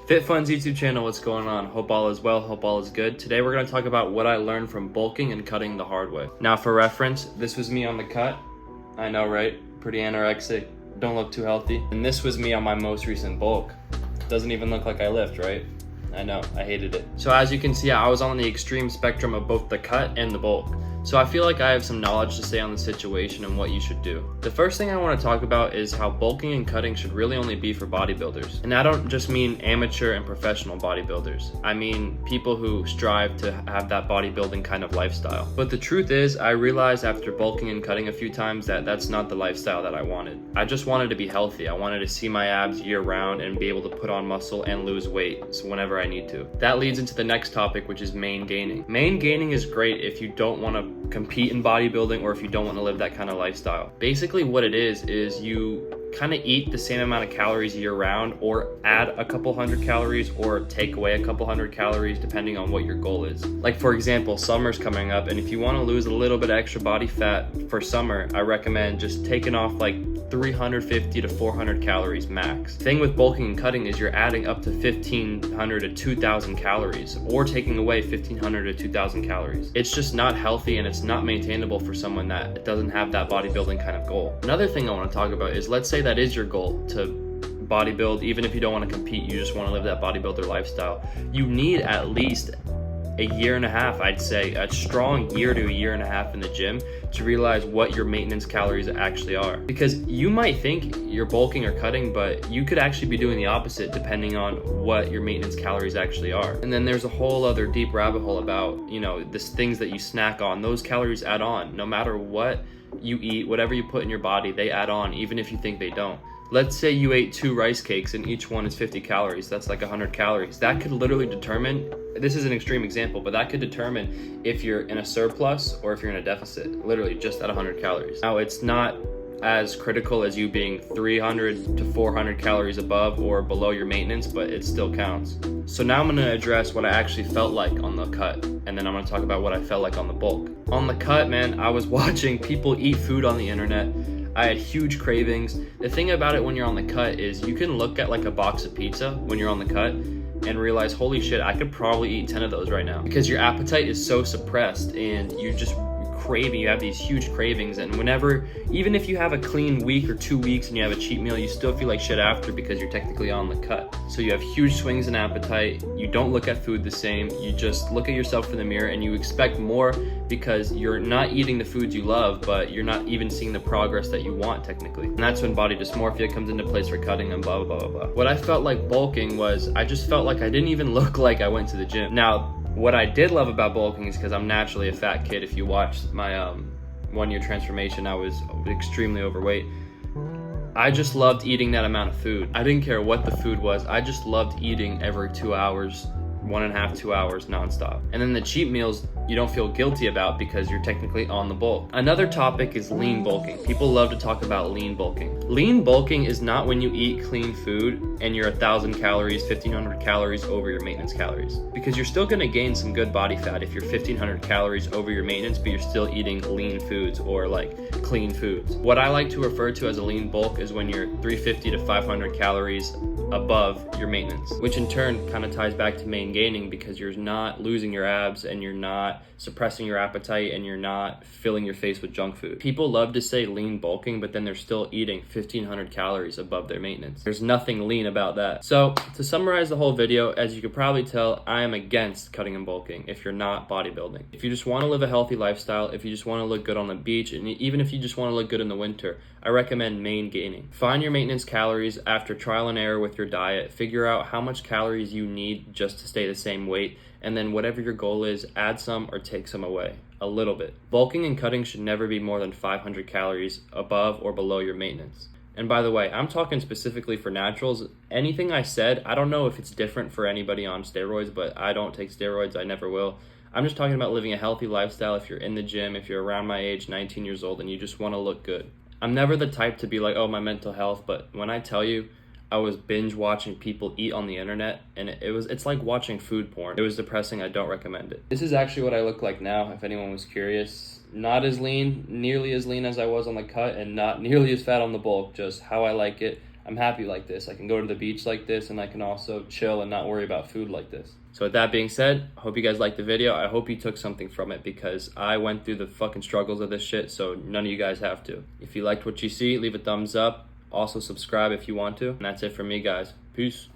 FitFun's YouTube channel, what's going on? Hope all is well, hope all is good. Today we're going to talk about what I learned from bulking and cutting the hard way. Now for reference, this was me on the cut. I know, right? Pretty anorexic, don't look too healthy. And this was me on my most recent bulk. Doesn't even look like I lift, right? I know, I hated it. So as you can see, I was on the extreme spectrum of both the cut and the bulk. So I feel like I have some knowledge to say on the situation and what you should do. The first thing I want to talk about is how bulking and cutting should really only be for bodybuilders. And I don't just mean amateur and professional bodybuilders. I mean people who strive to have that bodybuilding kind of lifestyle. But the truth is, I realized after bulking and cutting a few times that that's not the lifestyle that I wanted. I just wanted to be healthy. I wanted to see my abs year round and be able to put on muscle and lose weight so whenever I need to. That leads into the next topic, which is main gaining. Main gaining is great if you don't want to compete in bodybuilding or if you don't want to live that kind of lifestyle. Basically what it is you kind of eat the same amount of calories year round or add a couple hundred calories or take away a couple hundred calories depending on what your goal is. Like for example, summer's coming up, and if you want to lose a little bit of extra body fat for summer, I recommend just taking off like 350 to 400 calories max. Thing with bulking and cutting is you're adding up to 1500 to 2000 calories or taking away 1500 to 2000 calories. It's just not healthy and it's not maintainable for someone that doesn't have that bodybuilding kind of goal. Another thing I want to talk about is, let's say that is your goal, to bodybuild. Even if you don't want to compete, you just want to live that bodybuilder lifestyle, you need at least a year and a half, I'd say a strong year to a year and a half in the gym to realize what your maintenance calories actually are. Because you might think you're bulking or cutting, but you could actually be doing the opposite depending on what your maintenance calories actually are. And then there's a whole other deep rabbit hole about, these things that you snack on. Those calories add on. No matter what you eat, whatever you put in your body, they add on, even if you think they don't. Let's say you ate 2 rice cakes and each one is 50 calories. That's like 100 calories. That could literally determine, this is an extreme example, but that could determine if you're in a surplus or if you're in a deficit, literally just at 100 calories. Now, it's not as critical as you being 300 to 400 calories above or below your maintenance, but it still counts. So now I'm gonna address what I actually felt like on the cut, and then I'm gonna talk about what I felt like on the bulk. On the cut, man, I was watching people eat food on the internet. I had huge cravings. The thing about it when you're on the cut is you can look at like a box of pizza when you're on the cut and realize, holy shit, I could probably eat 10 of those right now, because your appetite is so suppressed and you just craving, you have these huge cravings. And whenever, even if you have a clean week or 2 weeks and you have a cheat meal, you still feel like shit after because you're technically on the cut. So you have huge swings in appetite. You don't look at food the same. You just look at yourself in the mirror and you expect more because you're not eating the foods you love, but you're not even seeing the progress that you want technically. And that's when body dysmorphia comes into place for cutting and blah, blah, blah, blah. What I felt like bulking was, I just felt like I didn't even look like I went to the gym. Now, what I did love about bulking is because I'm naturally a fat kid. If you watched my 1 year transformation, I was extremely overweight. I just loved eating that amount of food. I didn't care what the food was. I just loved eating every 2 hours, 1.5, 2 hours nonstop. And then the cheat meals you don't feel guilty about because you're technically on the bulk. Another topic is lean bulking. People love to talk about lean bulking. Lean bulking is not when you eat clean food and you're 1,000 calories, 1,500 calories over your maintenance calories. Because you're still gonna gain some good body fat if you're 1,500 calories over your maintenance, but you're still eating lean foods or like clean foods. What I like to refer to as a lean bulk is when you're 350 to 500 calories above your maintenance, which in turn kind of ties back to main gaining because you're not losing your abs and you're not suppressing your appetite and you're not filling your face with junk food. People love to say lean bulking, but then they're still eating 1,500 calories above their maintenance. There's nothing lean about that. So to summarize the whole video, as you could probably tell, I am against cutting and bulking if you're not bodybuilding. If you just want to live a healthy lifestyle, if you just want to look good on the beach, and even if you just want to look good in the winter, I recommend main gaining. Find your maintenance calories after trial and error with your diet. Figure out how much calories you need just to stay the same weight, and then whatever your goal is, add some or take some away, a little bit. Bulking and cutting should never be more than 500 calories above or below your maintenance. And by the way, I'm talking specifically for naturals. Anything I said, I don't know if it's different for anybody on steroids, but I don't take steroids, I never will. I'm just talking about living a healthy lifestyle. If you're in the gym, if you're around my age, 19 years old, and you just want to look good. I'm never the type to be like, oh, my mental health, but when I tell you, I was binge watching people eat on the internet, and it's like watching food porn. It was depressing. I don't recommend it. This is actually what I look like now, if anyone was curious. Not as lean, nearly as lean as I was on the cut, and not nearly as fat on the bulk, just how I like it. I'm happy like this. I can go to the beach like this, and I can also chill and not worry about food like this. So with that being said, I hope you guys liked the video. I hope you took something from it, because I went through the fucking struggles of this shit, so none of you guys have to. If you liked what you see, leave a thumbs up. Also subscribe if you want to. And that's it from me, guys. Peace.